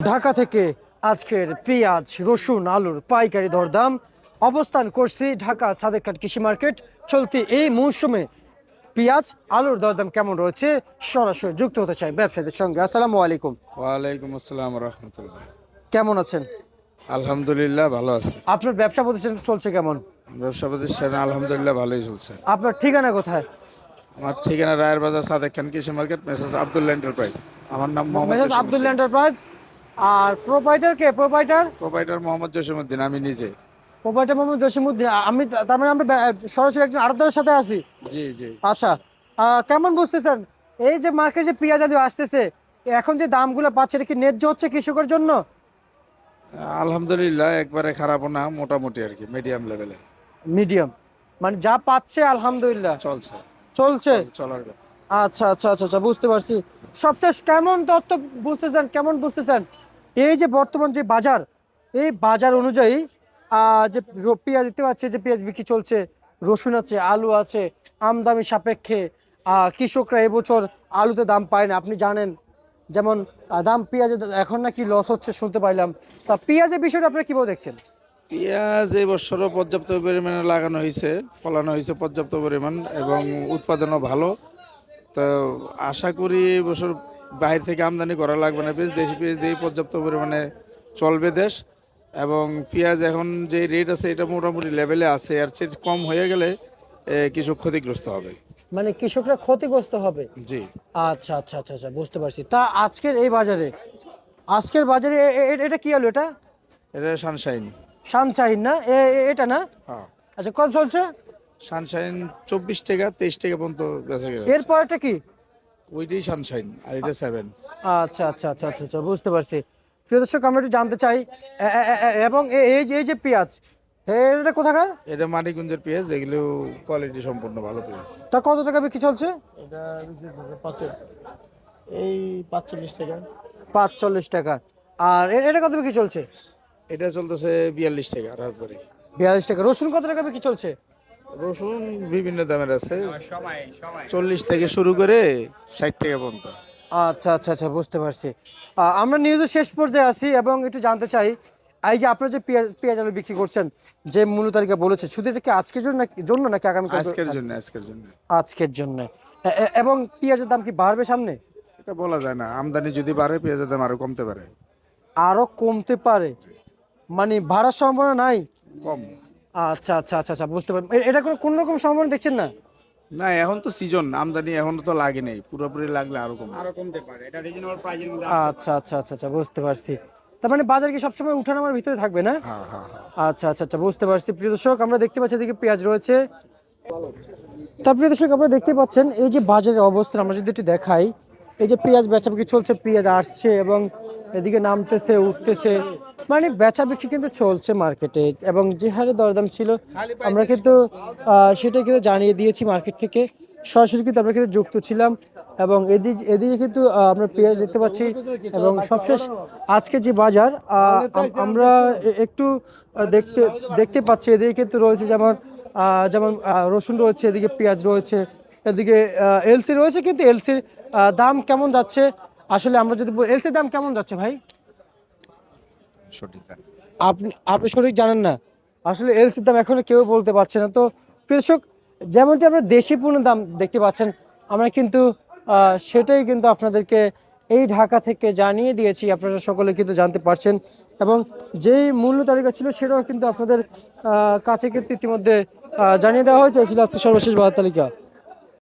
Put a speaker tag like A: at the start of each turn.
A: ঢাকা থেকে আজকের পেঁয়াজ রসুন আলুর পাইকারি দরদাম অবস্থান করছি ঢাকা সাদেকঘাট কৃষি মার্কেট। চলতি এই মৌসুমে পেঁয়াজ আলুর দরদাম কেমন রয়েছে সরাসরি যুক্ত হতে চাই ব্যবসায়ীদের সঙ্গে। আসসালামু আলাইকুম।
B: ওয়ালাইকুম আসসালাম রহমতুল্লাহ।
A: কেমন আছেন?
B: আলহামদুলিল্লাহ ভালো আছি।
A: আপনার ব্যবসা প্রতিষ্ঠান চলছে কেমন?
B: ব্যবসা প্রতিষ্ঠান আলহামদুলিল্লাহ ভালোই চলছে।
A: আপনার ঠিকানা কোথায়?
B: আমার ঠিকানা রায়ের বাজার সাদেক খান কৃষি মার্কেট, মেসেজ আব্দুল্লাহ এন্টারপ্রাইজ। আমার নাম মোহাম্মদ
A: মেসাজ আব্দুল্লাহ এন্টারপ্রাইজ। আর প্রোপাইটার কে? প্রোপাইটার
B: প্রোপাইটার মোহাম্মদ জসিমউদ্দিন, আমি নিজে।
A: প্রোপাইটার মোহাম্মদ জসিমউদ্দিন। আমি তার মানে আমরা সরাসরি একজন আড়তদারের সাথে আছি।
B: জি জি।
A: আচ্ছা, কেমন বুঝতেছেন এই যে মার্কেটে পেঁয়াজ আলু আসতেছে, এখন যে দামগুলো পাচ্ছে এটা কি ন্যায্য হচ্ছে কৃষকের জন্য?
B: আলহামদুলিল্লাহ একবারে খারাপও না, মোটামুটি আর কি মিডিয়াম লেভেলে
A: মিডিয়াম, মানে যা পাচ্ছে আলহামদুলিল্লাহ
B: চলছে।
A: চলছে।
B: চলার কথা।
A: আচ্ছা আচ্ছা আচ্ছা আচ্ছা, বুঝতে পারছি। সবশেষ কেমন তথ্য বুঝতেছেন, কেমন বুঝতেছেন এই যে বর্তমান যে বাজার, এই বাজার অনুযায়ী যে পেঁয়াজ দিতে পারছে, যে পেঁয়াজ বিক্রি চলছে, রসুন আছে, আলু আছে, আমদানি সাপেক্ষে কৃষকরা এবছর আলুতে দাম পায় না, আপনি জানেন। যেমন দাম পেঁয়াজের এখন নাকি লস হচ্ছে শুনতে পাইলাম। তা পেঁয়াজের বিষয়টা আপনারা কিভাবে দেখছেন?
B: পেঁয়াজ এই বছরও পর্যাপ্ত পরিমাণে লাগানো হয়েছে, ফলানো হয়েছে পর্যাপ্ত পরিমাণ এবং উৎপাদনও ভালো। তো আশা করি এই বছর বাইরে থেকে আমদানি করা লাগবে না, পেঁয়াজ দেশি পেঁয়াজ দিয়ে পর্যাপ্ত পরিমাণে চলবে দেশ। এবং পেঁয়াজ এখন যে রেট আছে এটা মোটামুটি লেভেলে আছে, আর চেয়ে কম হয়ে গেলে কৃষক ক্ষতিগ্রস্ত হবে।
A: মানে কৃষকরা ক্ষতিগ্রস্ত হবে।
B: জি।
A: আচ্ছা আচ্ছা আচ্ছা আচ্ছা, বুঝতে পারছি। তা আজকের এই বাজারে, আজকের বাজারে এটা কি আলু? এটা
B: এটা সানশাইন।
A: সানশাইন না? এটা না?
B: হ্যাঁ,
A: আচ্ছা, কত চলছে?
B: সানশাইন 24 টাকা 23 টাকা পর্যন্ত বেচা গেছে।
A: এরপর এটা কি?
B: ওইটাই সানশাইন আর এটা 7।
A: আচ্ছা আচ্ছা আচ্ছা আচ্ছা আচ্ছা, বুঝতে পারছি। প্রিয় দর্শক, আমরা একটু জানতে চাই এবং এই যে পেঁয়াজ, এটা কোথাকার?
B: এটা মানিকগঞ্জের পেঁয়াজ, এগুলো কোয়ালিটি সম্পূর্ণ ভালো পেঁয়াজ।
A: তা কত টাকা বিক্রি চলছে?
C: এটা এই 45 টাকা।
A: 45 টাকা। আর এটা কত বিক্রি চলছে?
B: এটা চলতেছে 42 টাকা রাজবাড়ি।
A: 42 টাকা। রসুন কত টাকা বিক্রি চলছে?
B: রসুন বিভিন্ন দামের আছে, 40 থেকে শুরু করে 60 টাকা পর্যন্ত।
A: আচ্ছা আচ্ছা আচ্ছা, বুঝতে পারছি। আমরা নিউজের শেষ পর্যায়ে আছি এবং একটু জানতে চাই, এই যে আপনারা যে পেঁয়াজ আলু বিক্রি করছেন, যে মূল্য তালিকা বলেছে, শুধু এটা কি আজকের জন্য নাকি আগামী
B: আজকের জন্য, আজকের জন্য।
A: আজকের জন্য? এবং পেঁয়াজের দাম কি বাড়বে সামনে?
B: এটা বলা যায় না, আমদানি যদি বাড়ে পেঁয়াজের দাম আরো কমতে পারে।
A: আরো কমতে পারে? মানে বাড়ার সম্ভাবনা নাই?
B: কম
A: আচ্ছা আচ্ছা আচ্ছা আচ্ছা, বুঝতে পারছি। এটা কোন রকম সম্ভাবনা দেখছেন না?
B: না, এখন তো সিজন, আমদানি এখন তো লাগে নেই, পুরোপুরি লাগলে আরো কম।
A: আচ্ছা আচ্ছা আচ্ছা আচ্ছা, বুঝতে পারছি। তার মানে বাজার কি সবসময় উঠানামার ভিতরে থাকবে না?
B: হ্যাঁ হ্যাঁ হ্যাঁ।
A: আচ্ছা আচ্ছা আচ্ছা, বুঝতে পারছি। প্রিয় দর্শক, আমরা দেখতে পাচ্ছি এদিকে পেঁয়াজ রয়েছে। তার প্রিয় দর্শক, আপনারা দেখতে পাচ্ছেন এই যে বাজারের অবস্থান আমরা যদি একটু দেখাই, এই যে পেঁয়াজ বেচা বিক্রি চলছে, পেঁয়াজ আসছে এবং এদিকে নামতেছে উঠতেছে, মানে বেচা বিক্রি কিন্তু চলছে মার্কেটে। এবং যে হারে দরদাম ছিল আমরা কিন্তু সেটা কিন্তু জানিয়ে দিয়েছি মার্কেট থেকে, সরাসরি কিন্তু আমরা কিন্তু যুক্ত ছিলাম। এবং এদিকে কিন্তু আমরা পেঁয়াজ দেখতে পাচ্ছি। এবং সবশেষ আজকে যে বাজার আমরা একটু দেখতে দেখতে পাচ্ছি, এদিকে কিন্তু রয়েছে যেমন রসুন রয়েছে, এদিকে পেঁয়াজ রয়েছে, এদিকে এলসি রয়েছে। কিন্তু এলসির দাম কেমন যাচ্ছে আসলে আমরা যদি এলসির দাম কেমন যাচ্ছে ভাই?
B: সঠিক জানি।
A: আপনি আপনি সঠিক জানেন না? আসলে এলসির দাম এখনো কেউ বলতে পারছে না। তো কৃষক, যেমনটি আমরা দেশি পণ্যের দাম দেখতে পাচ্ছেন, আমরা কিন্তু সেটাই কিন্তু আপনাদেরকে এই ঢাকা থেকে জানিয়ে দিয়েছি, আপনারা সকলে কিন্তু জানতে পারছেন। এবং যেই মূল্য তালিকা ছিল সেটাও কিন্তু আপনাদের কাছে কিন্তু ইতিমধ্যে জানিয়ে দেওয়া হয়েছে। ছিল আজকে সর্বশেষ বাজার তালিকা।